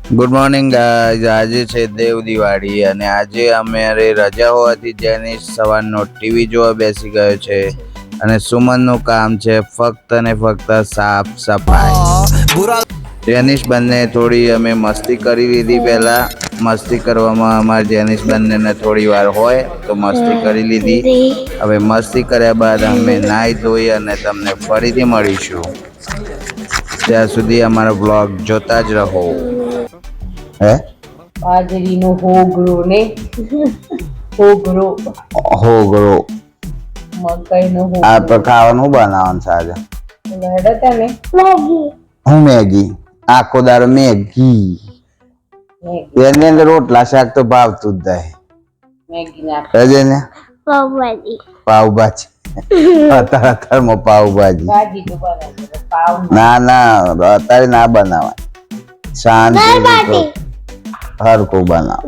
Good morning guys. આજે છે દેવ દિવાળી અને આજે અમારે રજા હોવાથી જેનિશ સવારનો ટીવી જોવા બેસી ગયો છે અને સુમનનું કામ છે ફક્ત અને ફક્ત સાફ સફાઈ. જેનિશ બંને થોડી અમે મસ્તી કરી લીધી. પહેલા મસ્તી કરવામાં અમારે જેનિશ બંનેને થોડી વાર હોય તો મસ્તી કરી લીધી. હવે મસ્તી કર્યા બાદ અમે નાહી ધોઈ અને તમને ફરીથી મળીશું. ત્યાં સુધી અમારો બ્લોગ જોતા જ રહો. બાજરીનો હોગરો ને હોગરો મકાઈનો હોગરો. આ તો ખાવાનું બનાવવાનું છે આજે. હું મેગી આખો દાડો મેગી એની અંદર રોટલા શાક તો ભાવતું જ જાય ને. પાવભાજી અત્યારે પાવભાજી ના અત્યારે ના બનાવાય. શાંતિ હરકો બનાવ.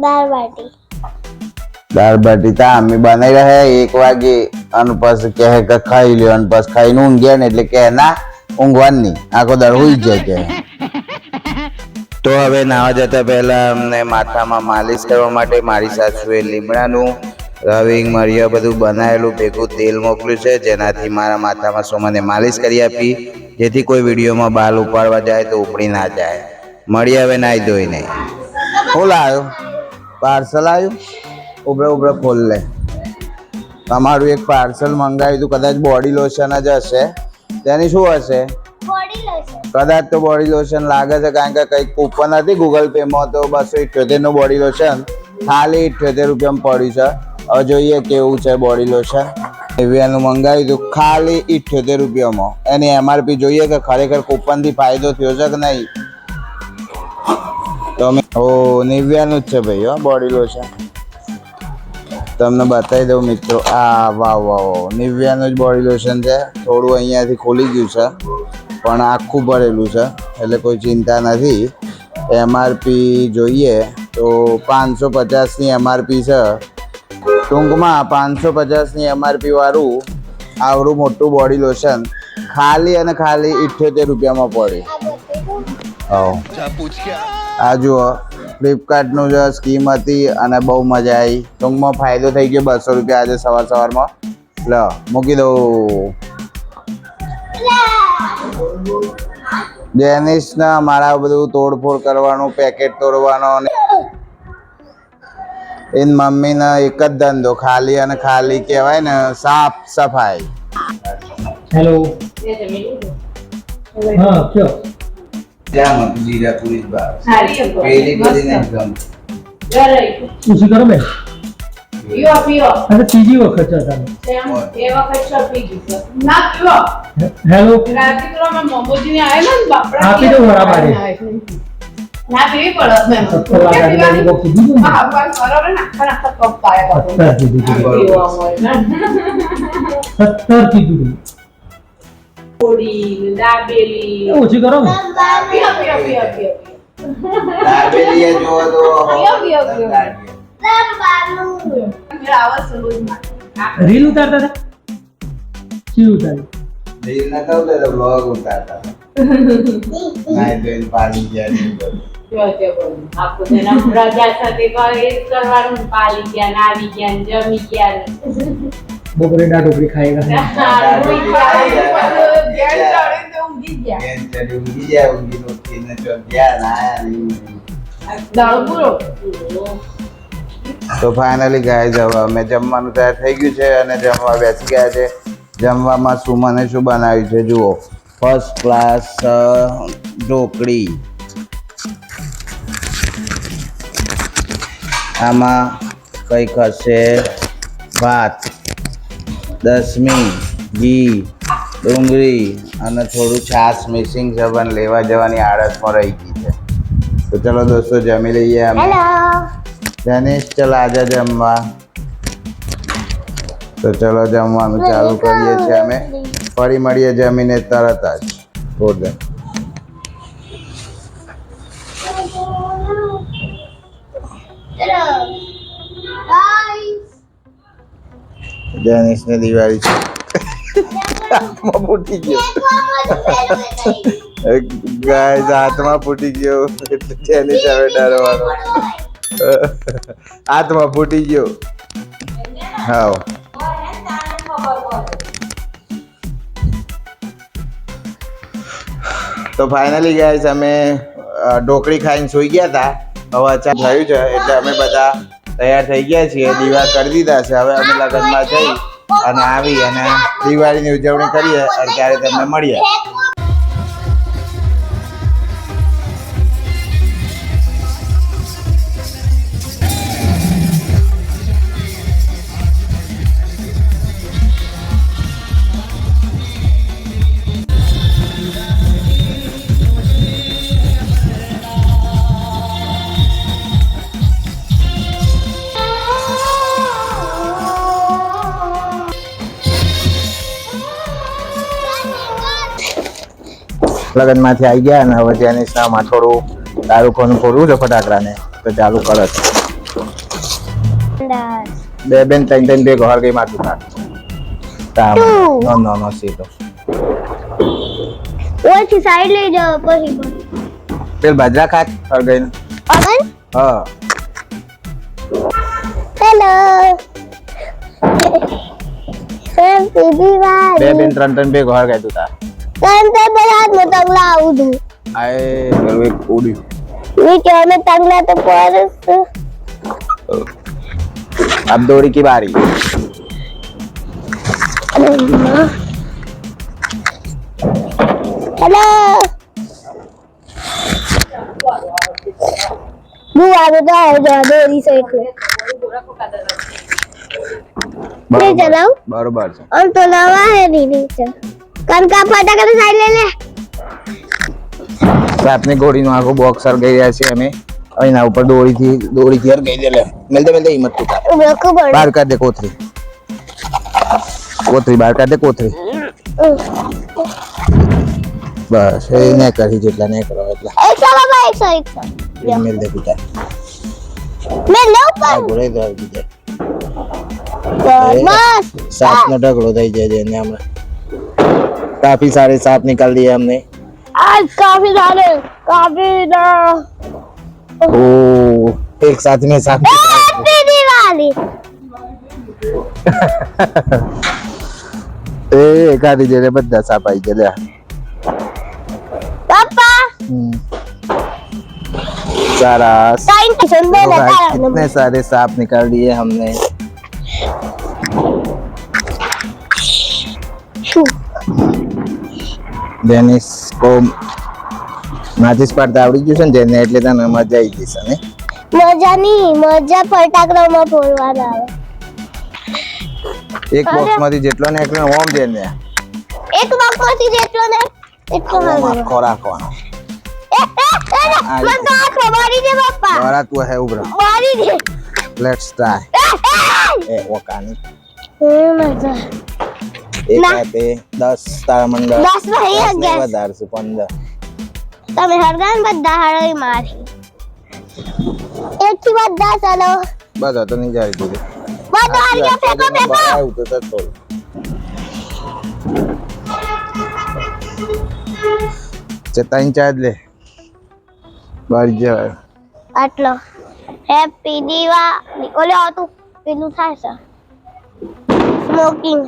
દાળ બાટી તો અમે બનાવી રહ્યા 1 વાગે અને પછી કહે કે ખાઈ લ્યો અને પછી ખાઈને ઊંઘ્યા ને એટલે કે ના ઊંઘવાનું નહીં, આખો દાળ હોઈ જાય કે. તો હવે નાવા જતા પહેલા અમને માથામાં માલિશ કરવા માટે મારી સાસુએ લીમડાનું રવિંગ મરિયા બધું બનાવેલું ભેગું તેલ મોકલ્યું છે, જેનાથી મારા માથામાં સોમને માલિશ કરી આપી, જેથી કોઈ વિડીયોમાં બાલ ઉપાડવા જાય તો ઉપડી ના જાય. મળી હવે નાઈ ધોઈને. શું લાવ્યો? પાર્સલ આવ્યું? ઉભરે ખોલ લે. તમારું એક પાર્સલ મંગાવ્યું હતું, કદાચ બોડી લોશન જ હશે. તેની શું હશે? કદાચ તો બોડી લોશન લાગે છે, કારણ કે કંઈક કૂપન હતી ગૂગલ પે માં તો 278 નું બોડી લોશન ખાલી 78 રૂપિયામાં પડ્યું છે. હવે જોઈએ કેવું છે બોડી લોશન. એવિયાનું મંગાવ્યું હતું ખાલી 78 રૂપિયામાં. એની MRP જોઈએ કે ખરેખર કૂપન થી ફાયદો થયો છે કે નહીં. તો નિવ્યાનું જ છે ભાઈ હો બોડી લોશન. તમને બતાવી દઉં મિત્રો. વાહ નિવ્યાનું જ બોડી લોશન છે. થોડું અહીંયાથી ખોલી ગયું છે પણ આખું ભરેલું છે એટલે કોઈ ચિંતા નથી. MRP જોઈએ તો 550 ની MRP છે. ટૂંકમાં 550 ની MRP વાળું આવડું મોટું બોડી લોશન ખાલી અને ખાલી 78 રૂપિયામાં પડે. આ જુઓ ફ્લિપકાર્ટનું જે સ્કીમ હતી અને બહુ મજા આવી. ટૂંકમાં ફાયદો થઈ ગયો 200 રૂપિયા આજે સવારમાં. લો મૂકી દઉં. જેનિશ ને મારા બધું તોડફોડ કરવાનું, પેકેટ તોડવાનો અને એની મમ્મીને એક જ ધંધો ખાલી અને ખાલી કહેવાય ને સાફ સફાઈ. હેલો હા કયો ત્યાં જીરા પુરી બાર પેલી બધી ને ગમ ઉસી કરો બે પીઓ અરે ત્રીજી વખત છે તમે એ વખત છે પીજી ના પીઓ. હેલો રાતે તો માં મોમોજી ને આયા ને બાપડા આપી દો વરા બારે ના પીવી પડે મેં ગાડી બોક્સ દીધું ને હા પણ બરોબર નાખા કપ પાયા બાપુ 17 કીધું પોડી દાબેલી ઓછી કરો ને પીઓ દાબેલી જો તો પીઓ દાબાનું મેરા આવાજ સલોજ માં રીલ ઉતારતા હતા શી ઉતારી રીલ ના તો બ્લોગ ઉતારતા નાઈ બેન પાલી ગયા. आपको देना राजा સાથે એ કરવાનું પાલી ગયા નાવી ગયા જમી ગયા બપોરે ડાઢોકરી ખાયેગા તો ફાઇનલી ગાઈઝ હવે અમે જમવાનું તૈયાર થઈ ગયું છે અને જમવા બેસી ગયા છે. જમવામાં સુમને શું બનાવ્યું છે જુઓ. ફર્સ્ટ ક્લાસ ઢોકળી, આમાં કંઈક હશે ભાત, દસમી, ઘી, ડુંગળી અને થોડું છાશ મિસિંગ છે પણ લેવા જવાની આળસમાં રહી ગઈ છે. તો ચલો દોસ્તો જમી લઈએ. અમે જેનિશ ચલો આજે જમવા. તો ચલો જમવાનું ચાલુ કરીએ છીએ અમે. ફરી મળીએ જમીને તરત જ. છોડ દે. જેનિશ ને દિવાળી છે. ફૂટી ગયો. ગાઈસ હાથમાં ફૂટી ગયો એટલે જેની સામે ડરવાનો હાથમાં ફૂટી ગયો હા તો ફાઇનલી ગાઈસ અમે ઢોકળી ખાઈને સૂઈ ગયા હતા હવે અચાનક થયું છે એટલે અમે બધા તૈયાર થઈ ગયા છીએ દીવા કરી દીધા છે હવે અમે લગ્નમાં જઈ અને આવી અને દિવાળીની ઉજવણી કરીએ અને ત્યારે તમને મળીએ લગ્નમાંથી આવી ગયા અને હવે જેનિસનામાં થોડું દારૂ ખોનું ફોડવું છે ફટાકડાને તો ચાલુ કરે છે બે બેન ત્રણ બે ઘર ગઈ માથું કાઢ નો સીધો ઓછી સાઈડ લઈ જાવ પછી પેલ બાજરા ખાત ઘર ગઈ અગન હા હેલો હેપી દિવાળી બે બેન ત્રણ બે ઘર ગઈ તું તાર તન તે બરાત નો તંગલા આવું આય પેલું એક ઉડ્યું નીચે અમે તંગલા તો પરસ अब दौड़ी की बारी હેલો બુઆ તો આવો દોરી સે એટલે ले चलाओ बरोबर છે और तो नवा है नीचे कनका फटाका तो साइड ले ले રાતની ગોળીનો આખો બોક્સ સળગાઈ રહ્યા છે અમે એના ઉપર દોરીથી હરગાઈ દે લે મેલ દે હિંમત તું તાર रखो बड़ બહાર કાઢ દે કોથરી બહાર કાઢ દે કોથરી બસ એ ને કરી જેટલા ને કરો એટલા 100 મેલ દે પિતા मैं ले ऊपर બોલે તો આવી જાય बस सात નો ઢગલો થઈ જાય છે ને હમણાં काफी सारे सांप निकाल दिए हमने आज काफी सारे काफी ओ एक साथ में सांप हैप्पी दिवाली ए एकादी जेरे બધા સાપ આવી ગયા पापा सारा टाइम सुन दे कितने सारे सांप निकाल दिए हमने જેનિસ કો માચિસ પાડતા આવડી ગયું છે ને જેને એટલે તને મજા આવી જશે ને મજા નહીં મજા ફટાકડામાં ફોડવાના આવે એક બોક્સ માંથી જેટલો ને એટલો ઓમ જેને એક બોક્સમાંથી જેટલો ને એટલો મારો આખો રાખવાનો મને તો આખો મારી દે પપ્પા દ્વારા તું હે ઉભરો મારી દે લેટ્સ ટ્રાય એ ઓકાની મજા એક હાથે 10 તારા મંડળ 10 ભાઈ 11 વધારે છે 15 તમે હરગાન બધા હળઈ મારી એક થી બધા ચાલો બધા તો નહીં જાય દીધી બધા હળિયા ફેંકો ફેંકો આવું તો થોડું ચેતાઈન ચાર્જ લે બાર જાય આટલો હેપી દિવાળી ઓલે આતું પેલું થાય છે સ્મોકિંગ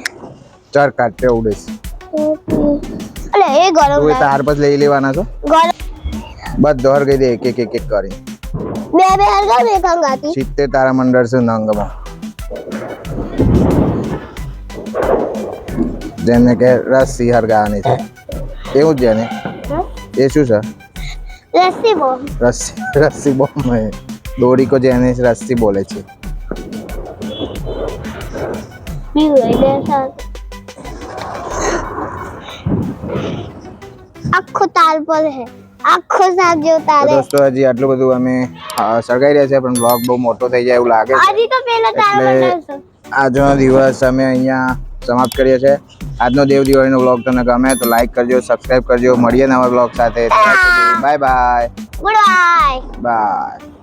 ચાર કાટે ઉડે છે અલે એ ગરમ તું એ તાર પછી લઈ લેવાના છો ગરમ બધો હર ગઈ દે એક એક કરી બે હરગાન એક અંગાતી 70 તારા મંડળ છે નંગમાં જેને કે રસ્સી હરગાવાની છે એવું જ જેને એ શું છે રસ્સી બોમ રસ્સી બોમ્બ દોરી કો જેને રસ્સી બોલે છે આખો તાર પર હે આખો સાથ જો તારે દોસ્તો હજી આટલું બધું અમે સળગાઈ રહ્યા છે પણ બ્લોગ બહુ મોટો થઈ જાય એવું લાગે છે આજી તો પેલા તાર એટલે આજનો દિવસ અમે અહીંયા સમાપ્ત કરીએ છીએ આજનો દેવ દિવાળીનો બ્લોગ તમને ગમે તો લાઈક કરજો સબસ્ક્રાઇબ કરજો મળીએ નવા બ્લોગ સાથે bye bye good bye bye